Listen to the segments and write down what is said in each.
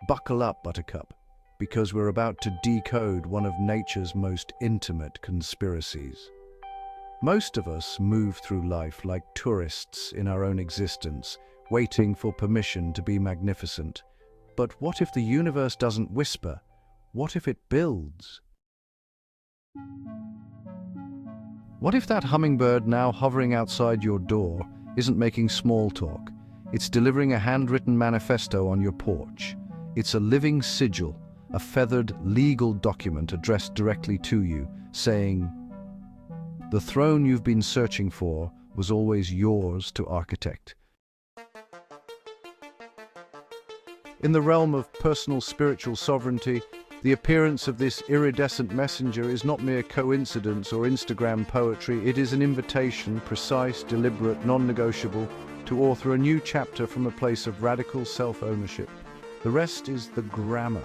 Buckle up, Buttercup, because we're about to decode one of nature's most intimate conspiracies. Most of us move through life like tourists in our own existence, waiting for permission to be magnificent. But what if the universe doesn't whisper? What if it builds? What if that hummingbird now hovering outside your door isn't making small talk? It's delivering a handwritten manifesto on your porch. It's a living sigil, a feathered legal document addressed directly to you, saying, "The throne you've been searching for was always yours to architect." In the realm of personal spiritual sovereignty, the appearance of this iridescent messenger is not mere coincidence or Instagram poetry. It is an invitation, precise, deliberate, non-negotiable, to author a new chapter from a place of radical self-ownership. The rest is the grammar.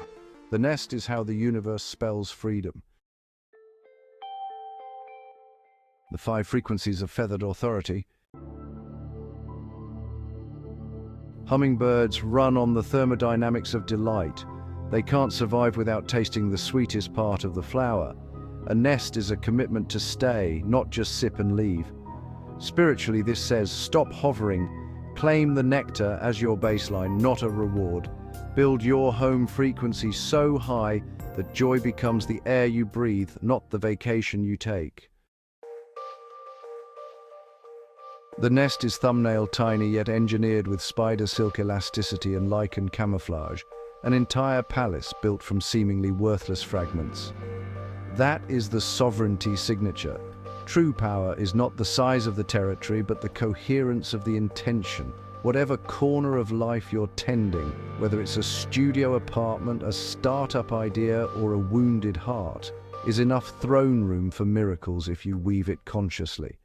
The nest is how the universe spells freedom. The 5 frequencies of feathered authority. Hummingbirds run on the thermodynamics of delight. They can't survive without tasting the sweetest part of the flower. A nest is a commitment to stay, not just sip and leave. Spiritually, this says, stop hovering. Claim the nectar as your baseline, not a reward. Build your home frequency so high that joy becomes the air you breathe, not the vacation you take. The nest is thumbnail tiny, yet engineered with spider silk elasticity and lichen camouflage, an entire palace built from seemingly worthless fragments. That is the sovereignty signature. True power is not the size of the territory, but the coherence of the intention. Whatever corner of life you're tending, whether it's a studio apartment, a startup idea, or a wounded heart, is enough throne room for miracles if you weave it consciously.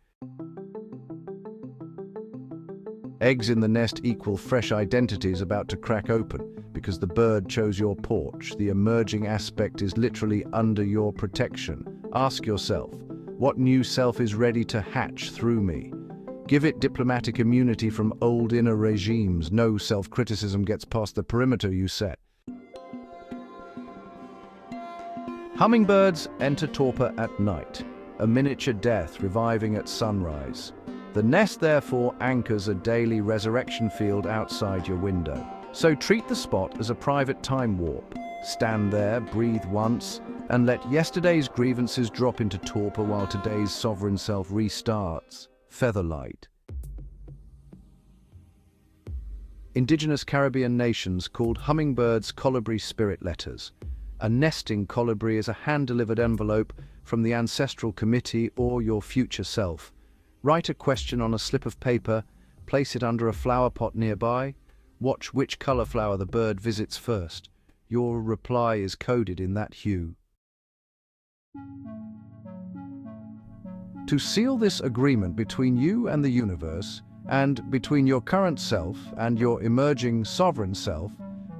Eggs in the nest equal fresh identities about to crack open, because the bird chose your porch. The emerging aspect is literally under your protection. Ask yourself, what new self is ready to hatch through me? Give it diplomatic immunity from old inner regimes. No self-criticism gets past the perimeter you set. Hummingbirds enter torpor at night, a miniature death reviving at sunrise. The nest therefore anchors a daily resurrection field outside your window. So treat the spot as a private time warp. Stand there, breathe once, and let yesterday's grievances drop into torpor while today's sovereign self restarts. Featherlight. Indigenous Caribbean nations called hummingbirds colibri spirit letters. A nesting colibri is a hand-delivered envelope from the ancestral committee or your future self. Write a question on a slip of paper, place it under a flower pot nearby, watch which color flower the bird visits first. Your reply is coded in that hue. To seal this agreement between you and the universe, and between your current self and your emerging sovereign self,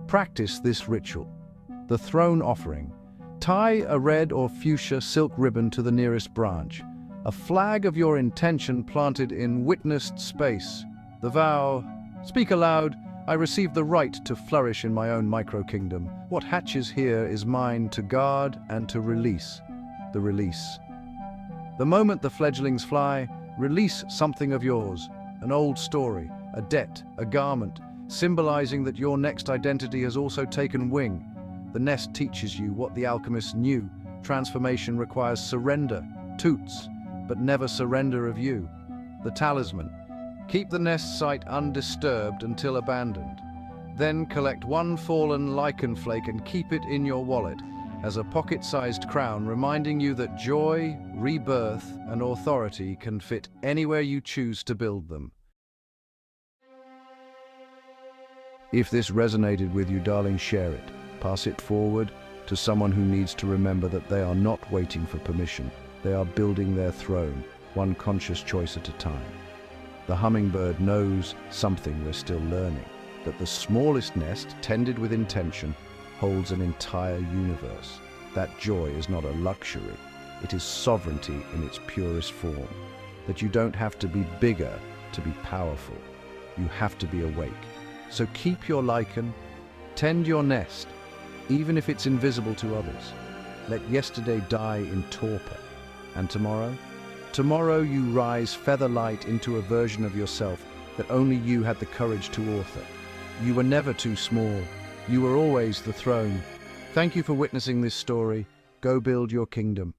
practice this ritual. The throne offering. Tie a red or fuchsia silk ribbon to the nearest branch, a flag of your intention planted in witnessed space. The vow, speak aloud, I receive the right to flourish in my own micro-kingdom. What hatches here is mine to guard and to release. The release. The moment the fledglings fly, release something of yours, an old story, a debt, a garment, symbolizing that your next identity has also taken wing. The nest teaches you what the alchemists knew. Transformation requires surrender, toots, but never surrender of you. The talisman. Keep the nest site undisturbed until abandoned. Then collect one fallen lichen flake and keep it in your wallet as a pocket-sized crown, reminding you that joy, rebirth, and authority can fit anywhere you choose to build them. If this resonated with you, darling, share it. Pass it forward to someone who needs to remember that they are not waiting for permission. They are building their throne, one conscious choice at a time. The hummingbird knows something we're still learning, that the smallest nest, tended with intention, holds an entire universe. That joy is not a luxury, it is sovereignty in its purest form. That you don't have to be bigger to be powerful, you have to be awake. So keep your lichen, Tend your nest, even if it's invisible to others. Let yesterday die in torpor. And tomorrow? Tomorrow you rise feather-light into a version of yourself that only you had the courage to author. You were never too small. You were always the throne. Thank you for witnessing this story. Go build your kingdom.